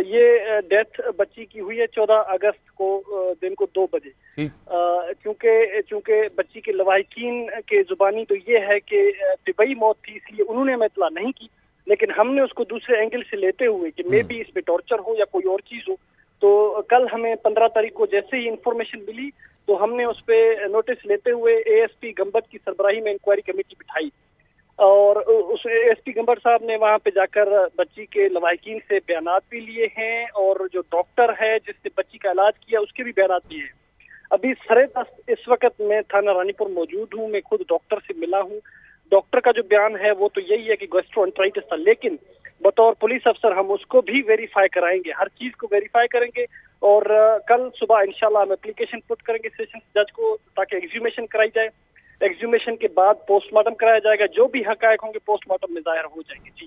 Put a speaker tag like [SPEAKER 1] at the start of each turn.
[SPEAKER 1] یہ ڈیتھ بچی کی ہوئی ہے 14 اگست کو دن کو 2 بجے۔ چونکہ بچی کے لواحقین کے زبانی تو یہ ہے کہ طبی موت تھی، اس لیے انہوں نے ہمیں اطلاع نہیں کی، لیکن ہم نے اس کو دوسرے اینگل سے لیتے ہوئے کہ مے بی اس میں ٹارچر ہو یا کوئی اور چیز ہو، تو کل ہمیں 15 تاریخ کو جیسے ہی انفارمیشن ملی تو ہم نے اس پہ نوٹس لیتے ہوئے اے ایس پی گمبت کی سربراہی میں انکوائری کمیٹی بٹھائی، اور اس اے ایس پی گمبت صاحب نے وہاں پہ جا کر بچی کے لواحقین سے بیانات بھی لیے ہیں، اور جو ڈاکٹر ہے جس نے بچی کا علاج کیا اس کے بھی بیانات لیے ہیں۔ ابھی سرے دست اس وقت میں تھانہ رانی پور موجود ہوں، میں خود ڈاکٹر سے ملا ہوں۔ ڈاکٹر کا جو بیان ہے وہ تو یہی ہے کہ گیسٹرو انٹرائٹس تھا، لیکن بطور پولیس افسر ہم اس کو بھی ویریفائی کرائیں گے، ہر چیز کو ویریفائی کریں گے، اور کل صبح انشاءاللہ ہم اپلیکیشن پٹ کریں گے سیشن جج کو تاکہ ایگزیومیشن کرائی جائے۔ ایگزیومیشن کے بعد پوسٹ مارٹم کرایا جائے گا، جو بھی حقائق ہوں گے پوسٹ مارٹم میں ظاہر ہو جائیں گے۔ جی